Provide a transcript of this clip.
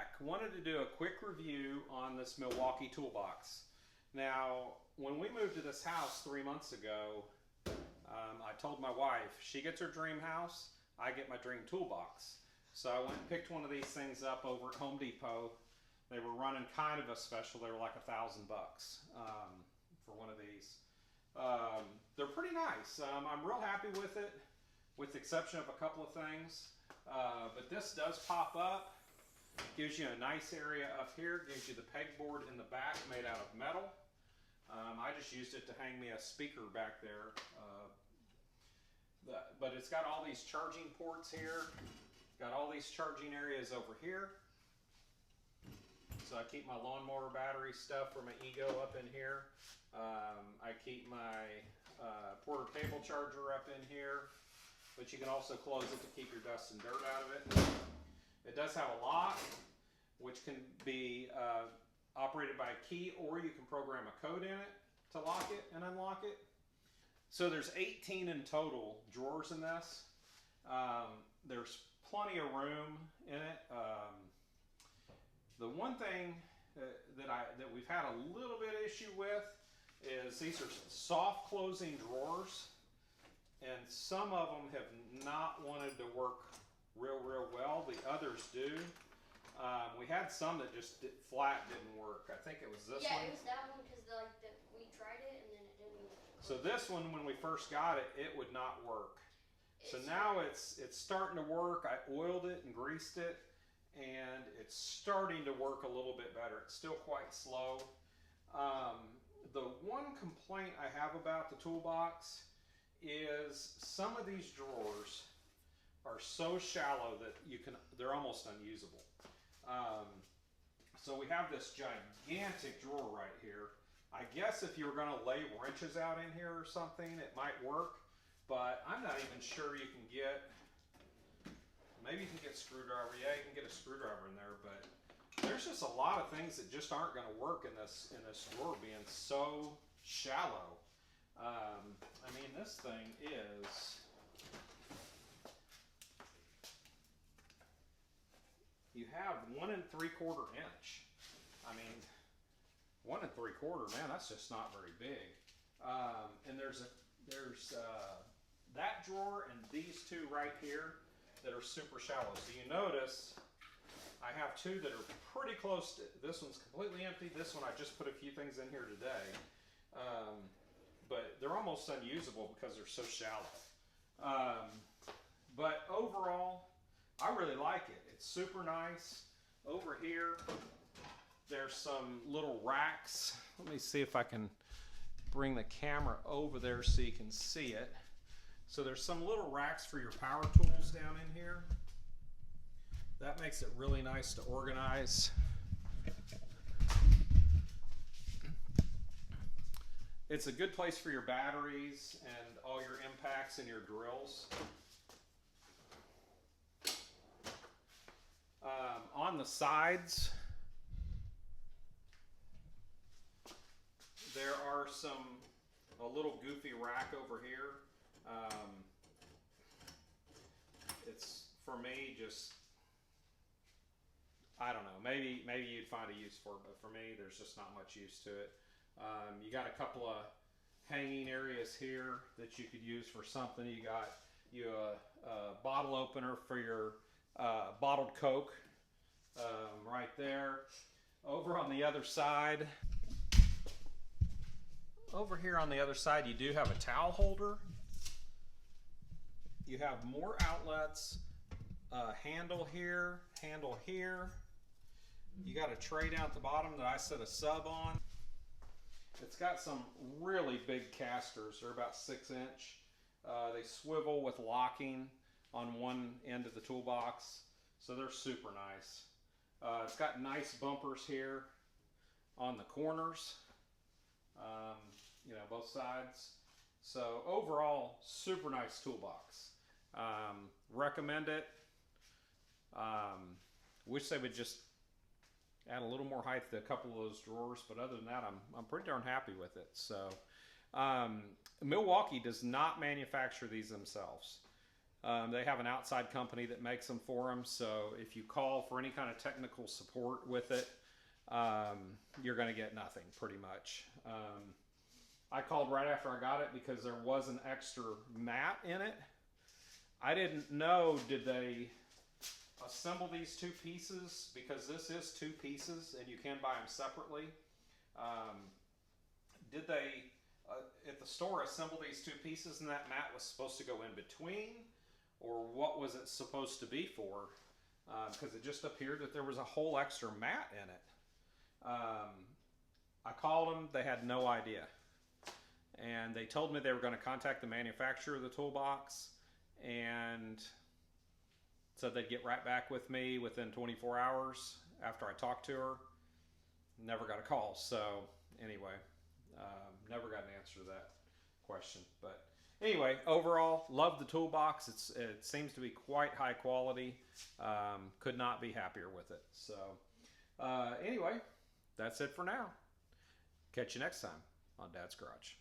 back. Wanted to do a quick review on this Milwaukee toolbox. Now, when we moved to this house 3 months ago, I told my wife, she gets her dream house, I get my dream toolbox. So I went and picked one of these things up over at Home Depot. They were running kind of a special. They were like $1,000 for one of these. They're pretty nice. I'm real happy with it, with the exception of a couple of things. But this does pop up. Gives you a nice area up here. Gives you the pegboard in the back made out of metal. I just used it to hang me a speaker back there. But it's got all these charging ports here. Got all these charging areas over here. So I keep my lawnmower battery stuff for my Ego up in here. I keep my Porter cable charger up in here. But you can also close it to keep your dust and dirt out of it. It does have a lock, which can be operated by a key, or you can program a code in it to lock it and unlock it. So there's 18 in total drawers in this. There's plenty of room in it. The one thing that we've had a little bit issue with is these are soft closing drawers, and some of them have not wanted to work real well. The others do. We had some that just flat didn't work. I think it was this one. Yeah, it was that one because we tried it and then it didn't work. So this one, when we first got it, it would not work. So now it's starting to work. I oiled it and greased it, and it's starting to work a little bit better. It's still quite slow. The one complaint I have about the toolbox is some of these drawers are so shallow that they're almost unusable. So we have this gigantic drawer right here. I guess if you were going to lay wrenches out in here or something, it might work, but I'm not even sure you can get, maybe you can get a screwdriver. Yeah, you can get a screwdriver in there, but there's just a lot of things that just aren't going to work in this drawer being so shallow. I mean, this thing is, you have 1 3/4 inch. I mean, 1 3/4, man, that's just not very big. And there's that drawer and these two right here that are super shallow. So you notice I have two that are pretty close to, this one's completely empty. This one I just put a few things in here today. But they're almost unusable because they're so shallow. But overall, I really like it. It's super nice. Over here, there's some little racks. Let me see if I can bring the camera over there so you can see it. So there's some little racks for your power tools down in here. That makes it really nice to organize. It's a good place for your batteries and all your impacts and your drills. On the sides, there are a little goofy rack over here. It's, for me, just, I don't know, maybe you'd find a use for it, but for me, there's just not much use to it. You got a couple of hanging areas here that you could use for something. You got a bottle opener for your bottled Coke right there. Over on the other side, over here on the other side, you do have a towel holder. You have more outlets, handle here, handle here. You got a tray down at the bottom that I set a sub on. It's got some really big casters. They're about 6 inch. They swivel with locking on one end of the toolbox, so they're super nice. It's got nice bumpers here on the corners, you know, both sides. So overall, super nice toolbox. Recommend it. Wish they would just add a little more height to a couple of those drawers, but other than that, I'm pretty darn happy with it. So Milwaukee does not manufacture these themselves. They have an outside company that makes them for them. So if you call for any kind of technical support with it, you're going to get nothing pretty much. I called right after I got it because there was an extra mat in it. I didn't know, did they assemble these two pieces? Because this is two pieces and you can buy them separately. Did they, at the store, assemble these two pieces and that mat was supposed to go in between? Or what was it supposed to be for? Because it just appeared that there was a whole extra mat in it. I called them, they had no idea. And they told me they were going to contact the manufacturer of the toolbox and said they'd get right back with me within 24 hours after I talked to her. Never got a call. So anyway, never got an answer to that question. But anyway, overall, love the toolbox. It seems to be quite high quality. Could not be happier with it. So anyway, that's it for now. Catch you next time on Dad's Garage.